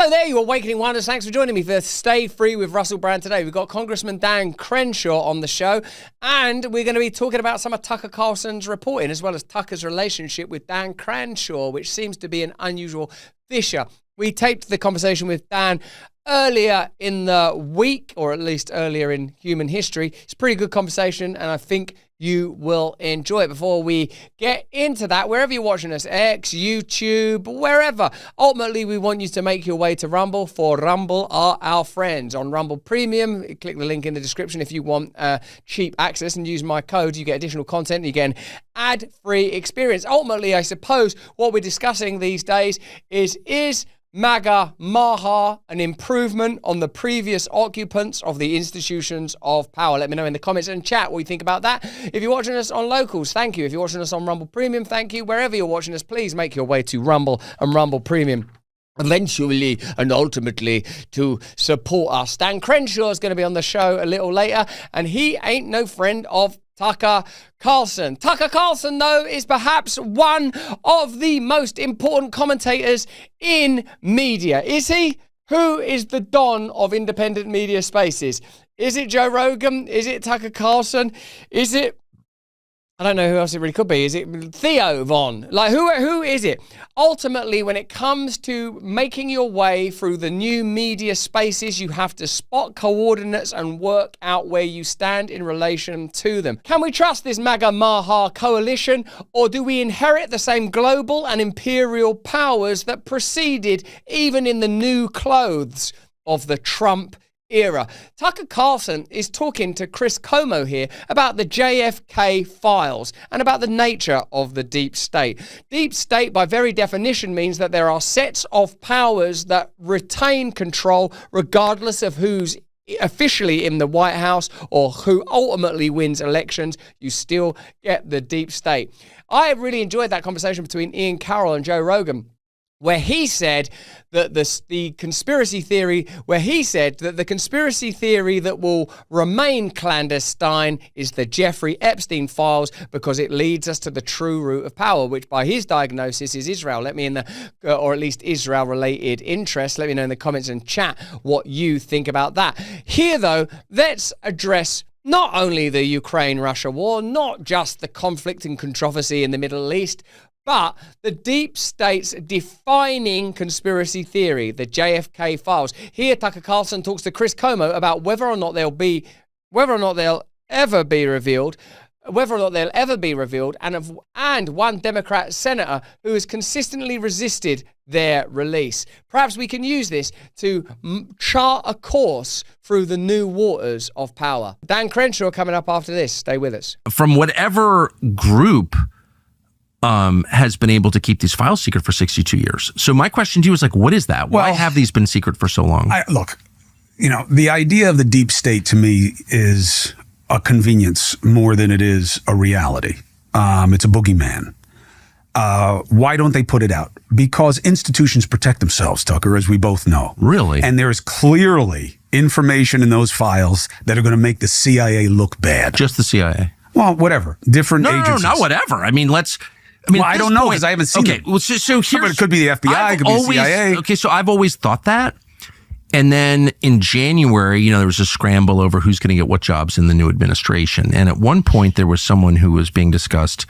Hello there, you Awakening Wonders. Thanks for joining me for Stay Free with Russell Brand today. We've got Congressman Dan Crenshaw on the show, and we're going to be talking about some of Tucker Carlson's reporting, as well as Tucker's relationship with Dan Crenshaw, which seems to be an unusual fissure. We taped the conversation with Dan earlier in the week, or at least earlier in human history. It's a pretty good conversation, and I think you will enjoy it. Before we get into that, wherever you're watching us, X, YouTube, wherever, ultimately we want you to make your way to Rumble, for Rumble are our friends. On Rumble Premium, click the link in the description if you want cheap access, and use my code. You get additional content, and you get an ad-free experience. Ultimately, I suppose what we're discussing these days is MAGA Maha an improvement on the previous occupants of the institutions of power? Let me know in the comments and chat what you think about that. If you're watching us on Locals, thank you. If you're watching us on Rumble Premium, thank you. Wherever you're watching us, please make your way to Rumble and Rumble Premium eventually and ultimately to support us. Dan Crenshaw is going to be on the show a little later, and he ain't no friend of Tucker Carlson. Tucker Carlson, though, is perhaps one of the most important commentators in media. Is he? Who is the Don of independent media spaces? Is it Joe Rogan? Is it Tucker Carlson? Is it, I don't know who else it really could be. Is it Theo Von? Like, who is it? Ultimately, when it comes to making your way through the new media spaces, you have to spot coordinates and work out where you stand in relation to them. Can we trust this MAGA Maha coalition, or do we inherit the same global and imperial powers that preceded even in the new clothes of the Trump era? Tucker Carlson is talking to Chris Como here about the JFK files and about the nature of the deep state. Deep state, by very definition, means that there are sets of powers that retain control regardless of who's officially in the White House or who ultimately wins elections. You still get the deep state. I really enjoyed that conversation between Ian Carroll and Joe Rogan, where he said that the conspiracy theory that will remain clandestine is the Jeffrey Epstein files, because it leads us to the true root of power, which by his diagnosis is Israel. Let me or at least Israel-related interests. Let me know in the comments and chat what you think about that. Here, though, let's address not only the Ukraine-Russia war, not just the conflict and controversy in the Middle East, but the deep state's defining conspiracy theory, the JFK files. Here, Tucker Carlson talks to Chris Como about whether or not they'll ever be revealed, and one Democrat senator who has consistently resisted their release. Perhaps we can use this to chart a course through the new waters of power. Dan Crenshaw coming up after this. Stay with us. From whatever group has been able to keep these files secret for 62 years. So my question to you is, like, what is that? Why have these been secret for so long? Look, the idea of the deep state to me is a convenience more than it is a reality. It's a boogeyman. Why don't they put it out? Because institutions protect themselves, Tucker, as we both know. Really? And there is clearly information in those files that are going to make the CIA look bad. Just the CIA? Well, whatever. Different agencies. No, not whatever. I don't know, because I haven't seen it. Well, so here's, it could be the FBI, it could be the CIA. Okay, so I've always thought that. And then in January, there was a scramble over who's going to get what jobs in the new administration. And at one point, there was someone who was being discussed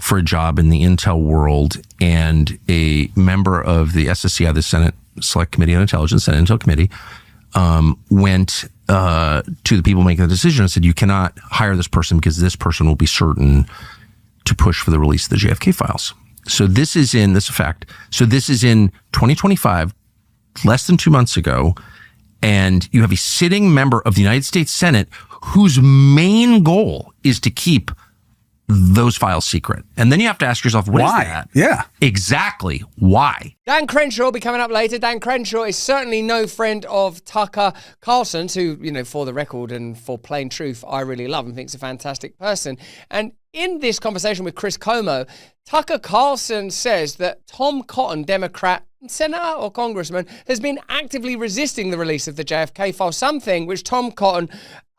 for a job in the intel world, and a member of the SSCI, the Senate Select Committee on Intelligence, Senate Intel Committee, went to the people making the decision and said, you cannot hire this person because this person will be certain to push for the release of the JFK files. So this is in 2025, less than 2 months ago, and you have a sitting member of the United States Senate whose main goal is to keep those files secret. And then you have to ask yourself, what is that? Yeah. Exactly. Why? Dan Crenshaw will be coming up later. Dan Crenshaw is certainly no friend of Tucker Carlson, who, for the record and for plain truth, I really love and think is a fantastic person. And in this conversation with Chris Como, Tucker Carlson says that Tom Cotton, Democrat, senator or congressman, has been actively resisting the release of the JFK file, something which Tom Cotton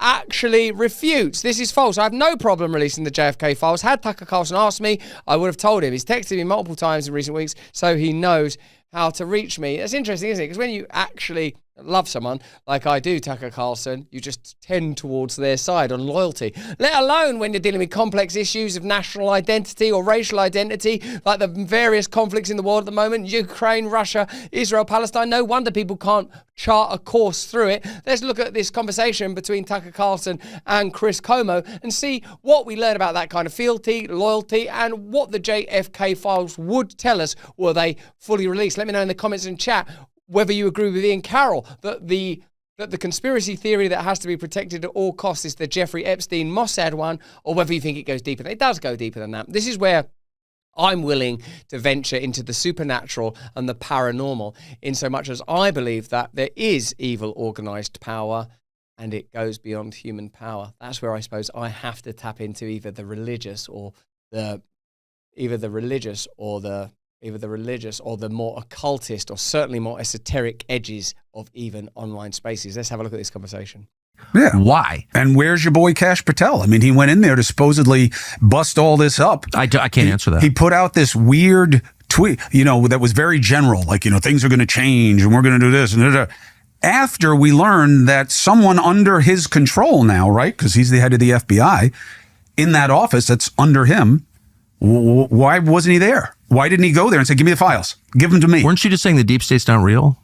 actually refutes. This is false. I have no problem releasing the JFK files. Had Tucker Carlson asked me, I would have told him. He's texted me multiple times in recent weeks, so he knows how to reach me. That's interesting, isn't it? Because when you actually love someone like I do, Tucker Carlson, you just tend towards their side on loyalty, let alone when you're dealing with complex issues of national identity or racial identity, like the various conflicts in the world at the moment, Ukraine, Russia, Israel, Palestine. No wonder people can't chart a course through it. Let's look at this conversation between Tucker Carlson and Chris Como and see what we learn about that kind of fealty, loyalty, and what the JFK files would tell us were they fully released. Let me know in the comments and chat whether you agree with Ian Carroll that the conspiracy theory that has to be protected at all costs is the Jeffrey Epstein Mossad one, or whether you think it goes deeper. It does go deeper than that. This is where I'm willing to venture into the supernatural and the paranormal, in so much as I believe that there is evil organized power and it goes beyond human power. That's where I suppose I have to tap into either the religious or the more occultist or certainly more esoteric edges of even online spaces. Let's have a look at this conversation. Yeah. Why? And where's your boy Kash Patel? I mean, he went in there to supposedly bust all this up. I can't answer that. He put out this weird tweet, that was very general, like, things are going to change and we're going to do this and da-da. After we learned that someone under his control now, right, because he's the head of the FBI, in that office that's under him, why wasn't he there? Why didn't he go there and say, give me the files, give them to me? Weren't you just saying the deep state's not real?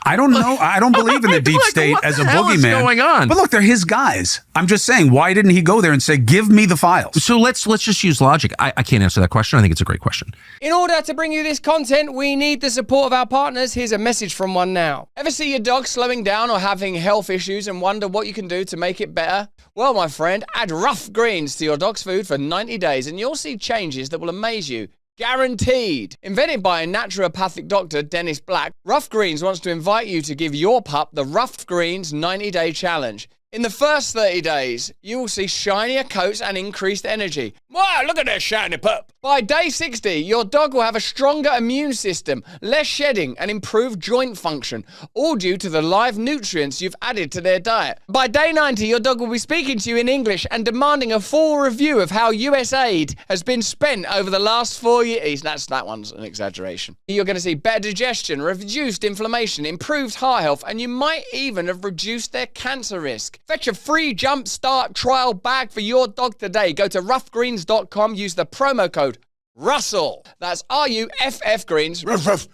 I don't know. I don't believe in the deep state as a boogeyman. What the hell is going on? But look, they're his guys. I'm just saying, why didn't he go there and say, give me the files? So let's just use logic. I can't answer that question. I think it's a great question. In order to bring you this content, we need the support of our partners. Here's a message from one now. Ever see your dog slowing down or having health issues and wonder what you can do to make it better? Well, my friend, add Ruff Greens to your dog's food for 90 days and you'll see changes that will amaze you. Guaranteed. Invented by a naturopathic doctor, Dennis Black, Ruff Greens wants to invite you to give your pup the Ruff Greens 90-day challenge. In the first 30 days, you will see shinier coats and increased energy. Wow, look at that shiny pup. By day 60, your dog will have a stronger immune system, less shedding, and improved joint function, all due to the live nutrients you've added to their diet. By day 90, your dog will be speaking to you in English and demanding a full review of how US aid has been spent over the last 4 years. That one's an exaggeration. You're going to see better digestion, reduced inflammation, improved heart health, and you might even have reduced their cancer risk. Fetch a free Jumpstart trial bag for your dog today. Go to ruffgreens.com, use the promo code Russell. That's RUFF Greens. Ruff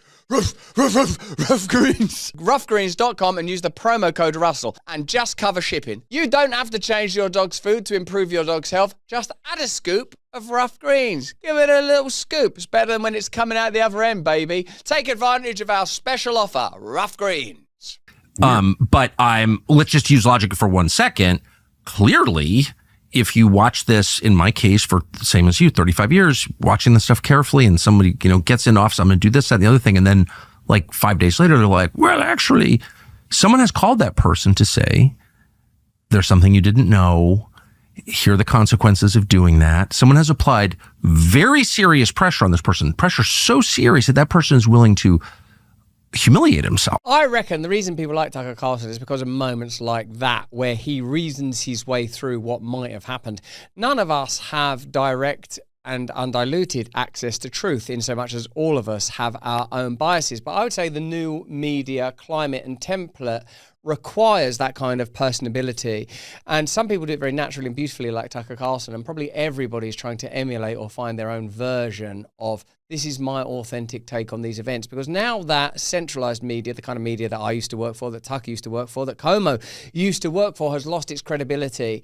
Greens. Ruffgreens.com and use the promo code Russell and just cover shipping. You don't have to change your dog's food to improve your dog's health. Just add a scoop of Ruff Greens. Give it a little scoop. It's better than when it's coming out the other end, baby. Take advantage of our special offer, Ruff Greens. But let's just use logic for 1 second. Clearly, if you watch this, in my case, for the same as you, 35 years, watching the stuff carefully, and somebody, gets in office, I'm going to do this, that, and the other thing. And then like 5 days later, they're like, well, actually, someone has called that person to say, there's something you didn't know. Here are the consequences of doing that. Someone has applied very serious pressure on this person. Pressure so serious that person is willing to humiliate himself. I reckon the reason people like Tucker Carlson is because of moments like that where he reasons his way through what might have happened. None of us have direct and undiluted access to truth in so much as all of us have our own biases. But I would say the new media climate and template requires that kind of personability. And some people do it very naturally and beautifully like Tucker Carlson, and probably everybody's trying to emulate or find their own version of this is my authentic take on these events. Because now that centralized media, the kind of media that I used to work for, that Tucker used to work for, that Como used to work for, has lost its credibility.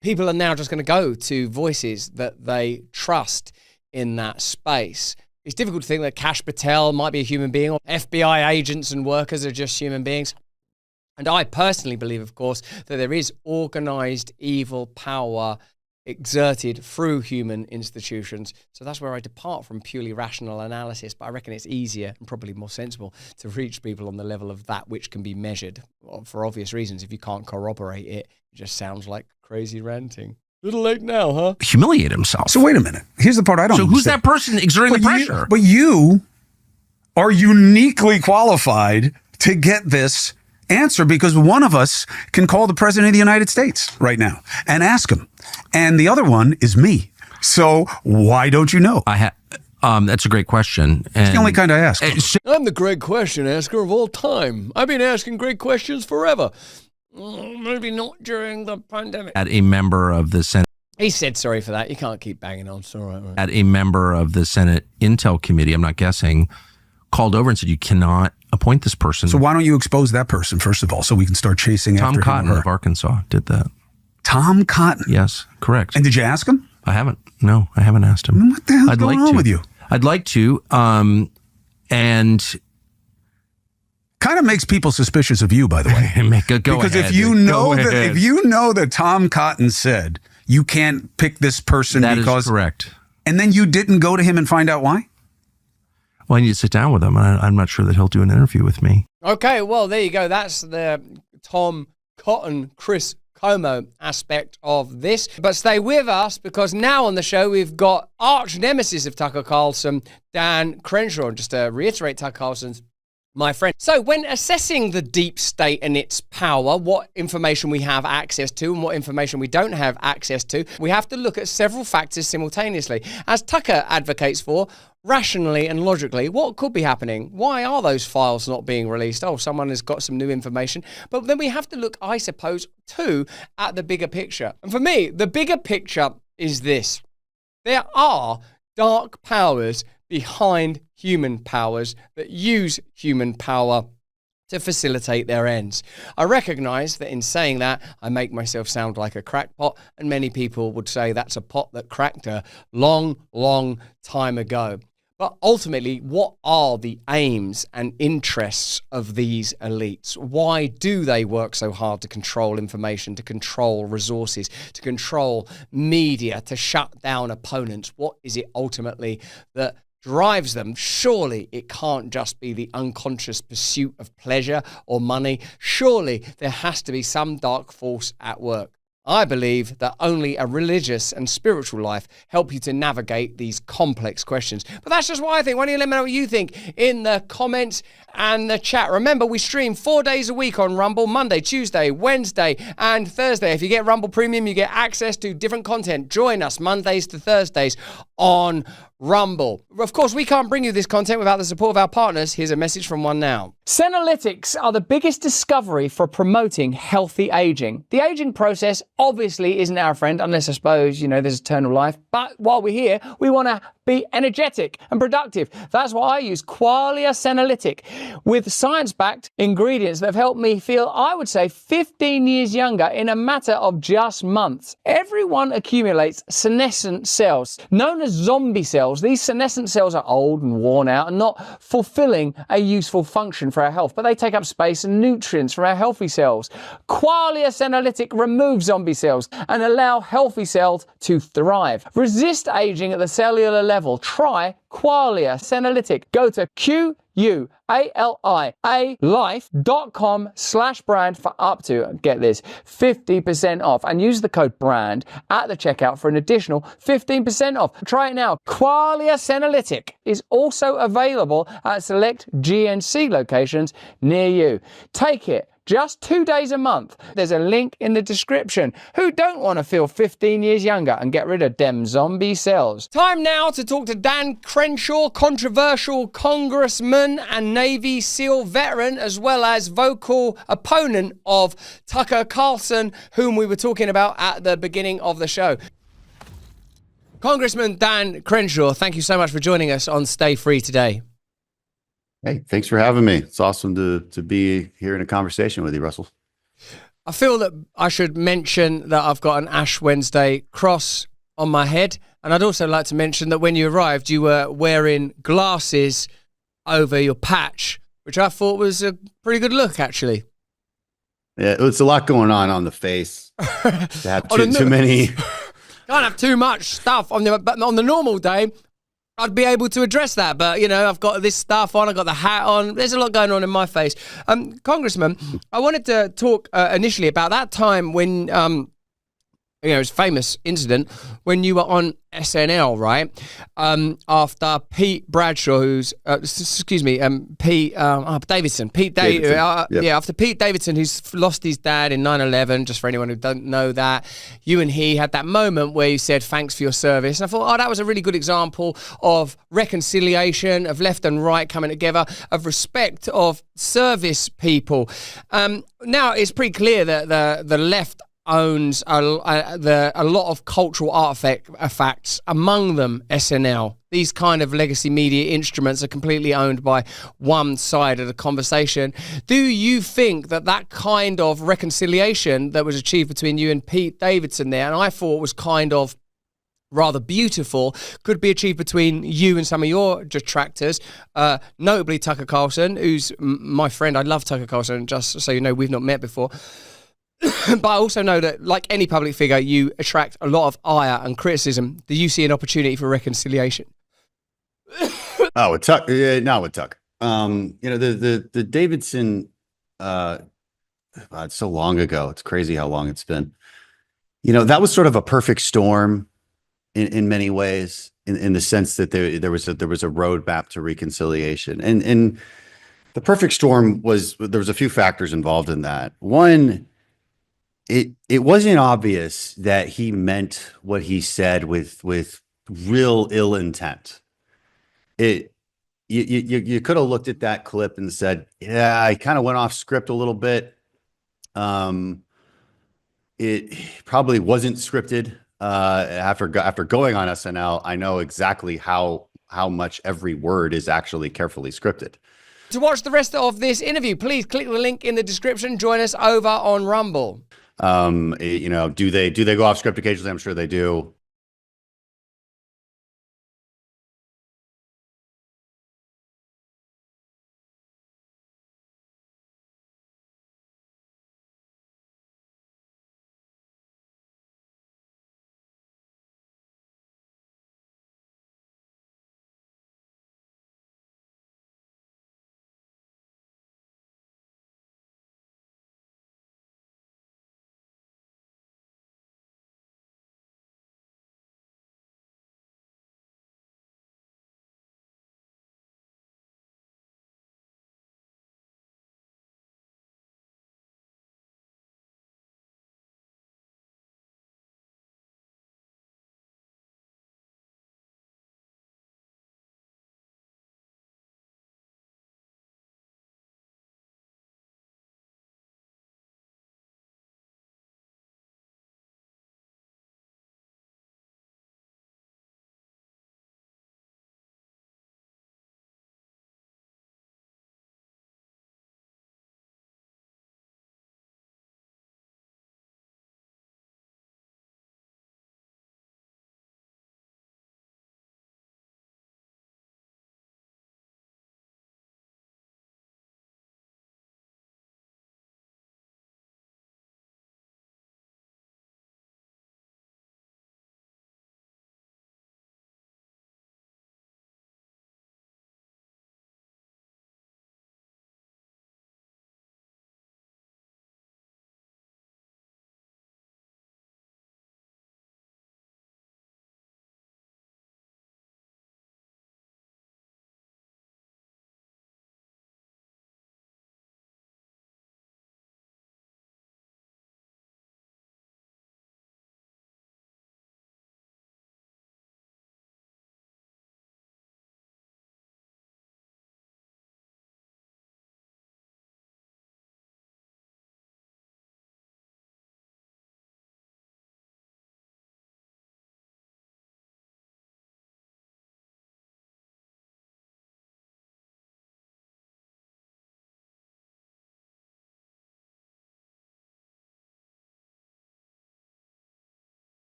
People are now just going to go to voices that they trust in that space. It's difficult to think that Kash Patel might be a human being, or FBI agents and workers are just human beings. And I personally believe, of course, that there is organized evil power exerted through human institutions. So that's where I depart from purely rational analysis. But I reckon it's easier and probably more sensible to reach people on the level of that which can be measured. For obvious reasons, if you can't corroborate it, it just sounds like crazy ranting. Little late now, huh? Humiliate himself. So wait a minute. Here's the part I don't understand. So who's that person exerting the pressure? But you are uniquely qualified to get this answer, because one of us can call the president of the United States right now and ask him. And the other one is me. So why don't you know? That's a great question. It's the only kind I ask. I'm the great question asker of all time. I've been asking great questions forever. Maybe not during the pandemic. At a member of the Senate. He said sorry for that. You can't keep banging on. It's all right. At a member of the Senate Intel Committee, I'm not guessing, called over and said, you cannot appoint this person. So why don't you expose that person, first of all, so we can start chasing after him? Tom Cotton of Arkansas did that. Tom Cotton? Yes, correct. And did you ask him? I haven't. No, I haven't asked him. What the hell's going on with you? I'd like to. And kind of makes people suspicious of you, by the way. Because if you know that Tom Cotton said you can't pick this person that because is correct, and then you didn't go to him and find out why. Well, I need to sit down with him. I'm not sure that he'll do an interview with me. Okay, well, there you go. That's the Tom Cotton, Chris Como aspect of this. But stay with us, because now on the show we've got arch nemesis of Tucker Carlson, Dan Crenshaw. Just to reiterate, Tucker Carlson's my friend. So when assessing the deep state and its power, what information we have access to and what information we don't have access to, we have to look at several factors simultaneously. As Tucker advocates for, rationally and logically, what could be happening? Why are those files not being released? Oh, someone has got some new information. But then we have to look, I suppose, too, at the bigger picture. And for me, the bigger picture is this. There are dark powers behind human powers that use human power to facilitate their ends. I recognize that in saying that, I make myself sound like a crackpot, and many people would say that's a pot that cracked a long, long time ago. But ultimately, what are the aims and interests of these elites? Why do they work so hard to control information, to control resources, to control media, to shut down opponents? What is it ultimately that drives them? Surely it can't just be the unconscious pursuit of pleasure or money. Surely there has to be some dark force at work. I believe that only a religious and spiritual life help you to navigate these complex questions. But that's just what I think. Why don't you let me know what you think in the comments and the chat. Remember, we stream 4 days a week on Rumble, Monday, Tuesday, Wednesday, and Thursday. If you get Rumble Premium, you get access to different content. Join us Mondays to Thursdays on Rumble. Of course, we can't bring you this content without the support of our partners. Here's a message from one now. Senolytics are the biggest discovery for promoting healthy aging. The aging process obviously isn't our friend, unless I suppose, there's eternal life. But while we're here, we want to be energetic and productive. That's why I use Qualia Senolytic with science-backed ingredients that have helped me feel, I would say, 15 years younger in a matter of just months. Everyone accumulates senescent cells, known as zombie cells. These senescent cells are old and worn out and not fulfilling a useful function for our health, but they take up space and nutrients from our healthy cells. Qualia Senolytic removes zombie cells and allow healthy cells to thrive. Resist aging at the cellular level. Try Qualia Senolytic. Go to QUALIA life.com/brand for up to, get this, 50% off, and use the code BRAND at the checkout for an additional 15% off. Try it now. Qualia Senolytic is also available at select GNC locations near you. Take it. Just 2 days a month. There's a link in the description. Who don't want to feel 15 years younger and get rid of them zombie cells? Time now to talk to Dan Crenshaw, controversial congressman and Navy SEAL veteran, as well as vocal opponent of Tucker Carlson, whom we were talking about at the beginning of the show. Congressman Dan Crenshaw, thank you so much for joining us on Stay Free today. Hey, thanks for having me. It's awesome to be here in a conversation with you, Russell. I feel that I should mention that I've got an Ash Wednesday cross on my head. And I'd also like to mention that when you arrived, you were wearing glasses over your patch, which I thought was a pretty good look, actually. Yeah, it's a lot going on the face. To have too many. Can't have too much stuff on the normal day. I'd be able to address that, but I've got this stuff on, I've got the hat on. There's a lot going on in my face. Congressman, I wanted to talk initially about that time when it's a famous incident when you were on SNL, right? After Pete Bradshaw, who's Pete Davidson. After Pete Davidson, who's lost his dad in 9/11. Just for anyone who don't know that, you and he had that moment where you said thanks for your service. And I thought, that was a really good example of reconciliation, of left and right coming together, of respect, of service people. Now it's pretty clear that the left owns a lot of cultural artifacts, among them SNL. These kind of legacy media instruments are completely owned by one side of the conversation. Do you think that kind of reconciliation that was achieved between you and Pete Davidson there, and I thought was kind of rather beautiful, could be achieved between you and some of your detractors, notably Tucker Carlson, who's my friend? I love Tucker Carlson, just so you know, we've not met before. But I also know that, like any public figure, you attract a lot of ire and criticism. Do you see an opportunity for reconciliation? With Tuck, not with Tuck. The Davidson. It's so long ago. It's crazy how long it's been. That was sort of a perfect storm, in many ways, in the sense that there was a roadmap to reconciliation, and the perfect storm was there was a few factors involved in that. One. It wasn't obvious that he meant what he said with real ill intent. You could have looked at that clip and said, yeah, I kind of went off script a little bit. It probably wasn't scripted. After going on SNL, I know exactly how much every word is actually carefully scripted. To watch the rest of this interview, please click the link in the description. Join us over on Rumble. Do they go off script occasionally? I'm sure they do.